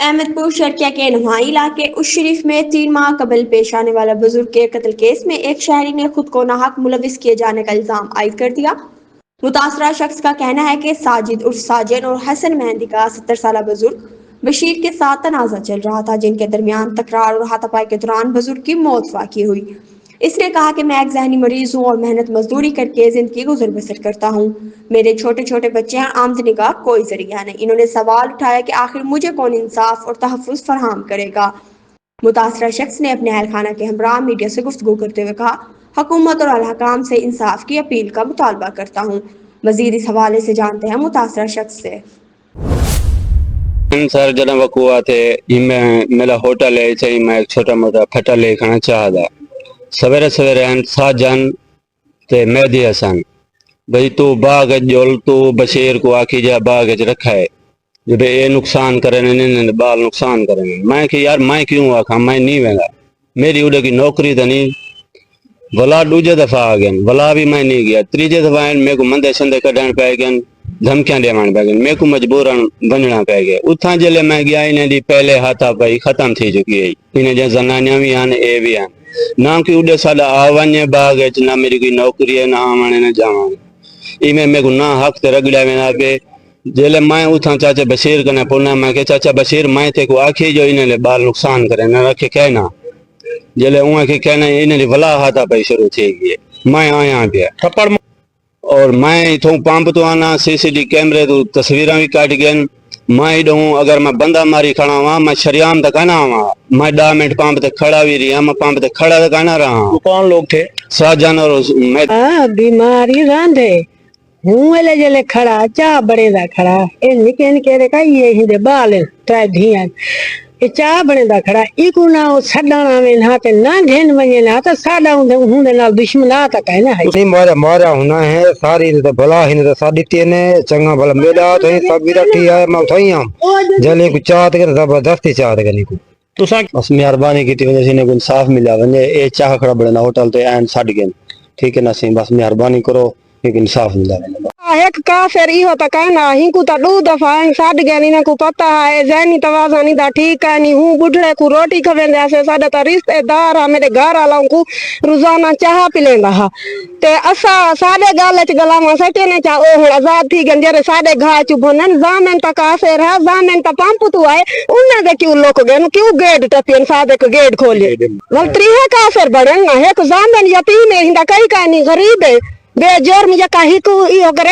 احمد پور شرقیہ کے نوائی علاقے اس شریف میں 3 ماہ قبل پیش آنے والا بزرگ کے قتل کیس میں ایک شہری نے خود کو ناحق ملوث کیے جانے کا الزام عائد کر دیا۔ متاثرہ شخص کا کہنا ہے کہ ساجد عرف ساجن اور حسن مہندی کا 70 سالہ بزرگ بشیر کے ساتھ تنازع چل رہا تھا، جن کے درمیان تکرار اور ہاتھا پائی کے دوران بزرگ کی موت واقع ہوئی۔ اس نے کہا کہ میں ایک ذہنی مریض ہوں اور محنت مزدوری کر کے زندگی گزر بسر کرتا ہوں۔ میرے چھوٹے چھوٹے بچے ہیں، آمدنی کا کوئی ذریعہ نہیں۔ انہوں نے سوال اٹھایا کہ آخر مجھے کون انصاف اور تحفظ فراہم کرے گا۔ متاثرہ شخص نے اپنے اہل خانہ کے ہمراہ میڈیا سے گفتگو کرتے ہوئے کہا، حکومت اور الحکام سے انصاف کی اپیل کا مطالبہ کرتا ہوں۔ مزید اس حوالے سے جانتے ہیں متاثرہ شخص سے۔ سر جدہ وقوع تھے میرا ہوٹل ہے، چاہیے میں ایک چھوٹا موٹا پھٹا لے کھانا چاہ دا سویرے سویرے ساجن تے مہدی حسن بھئی تو باغ جول تو بشیر کو آکھی جا باغ رکھا ہے جو بے اے نقصان کریں بال نقصان کریں۔ میں کہ یار میں کیوں آکھا، میں نہیں ویگا، میری اڑے کی نوکری تو نہیں۔ ولا دوجہ دفعہ آ گئے، ولا بھی میں نہیں گیا۔ تیجے دفعہ میرے کو مندے شندے کڈن پہ گئے، دھمکیاں دیوان پہ گئے، میرے کو مجبوراً بننا پہ گئے۔ اتھاں جلے میں گیا، انہیں دی پہلے ہاتھا پائی ختم تھی چکی ہے، انہیں جہاں زنانیاں بھی ہیں اے بھی ہیں۔ نہ کہ اڑے ساڑا آوانے باغ ہے، نہ میری کوئی نوکری ہے، نہ آوانے نہ جاوانے۔ ایمیں میرے کو نہ حق تے رگڑا میں نہ پہ جلے میں اتھاں چاچا بشیر کنے پڑھنا، میں کہ چاچا بشیر میں تے کو آکھی جو انہیں لے بال نقصان کرے نہ رکھے کہنا۔ جلے اوہاں کے کہنا انہیں دی ولا ہاتھا پائی شروع تھی گئی، میں آیا پیا اور میں اتھوں پامپ تو آنا سی سی ٹی کیمرے تو تصویراں بھی کاٹ گئے۔ میں ڈوں اگر میں بندہ ماری کھڑا ہوا، میں شریام تک نہ ہوا، میں 10 منٹ پامپ تک کھڑا بھی رہا، میں پامپ تک کھڑا تک نہ رہا۔ کون لوگ تھے؟ ساجن اور میں بیماری راندھے ہوں ویلے جلے کھڑا چاہ بڑے دا کھڑا اے نکے نکے دے کئی یہ ہندے بال ترائے دھیاں اے چاہ بڑے دا کھڑا ایکو نہ سڈانا میں نہ تے نہ گھن ونجے نہ تے ساڈا ہوں دے نال دشمنا تا کہنا ہے نہیں مارا ہونا ہے ساری تے بھلا ہن تے ساڈی تینے چنگا بھلا میرا تو سب بھی رکھی ہے میں تھئی ہم جلے کو چاہت کے زبردستی چاہت کے کو تساں بس مہربانی کیتی وجہ سے کو انصاف ملیا ونجے اے چاہ کھڑا بڑے نا ہوٹل تے این سڈ گئے، ٹھیک ہے نا سی بس مہربانی کرو ایک انصاف ملا ونجے۔ ایک کافر ایہو تا کہنا ہی کو تا 2 دفعہ سڈ گیا نہیں کو پتہ ہے ذہنی توازن نہیں دا ٹھیک ہے نہیں ہوں بڈھڑے کو روٹی کھویندے اسے ساڈا تا رشتہ دار ہے، میرے گھر والوں کو روزانہ چاہ پلیندا ہا تے اسا ساڈے گل وچ گلاواں سٹے نے چا او ہن آزاد تھی گن جڑے ساڈے گھا چ بنن زامن تا کافر ہے زامن تا پمپ تو آئے انہاں دے کیوں لوک گئے کیوں گیٹ ٹپین ساڈے کو گیٹ کھولے ول 3 کافر بڑن نہ ایک زامن یتیم ہے ہندا کئی کہیں غریب ہے بے جرم یا کہیں کو ایو کرے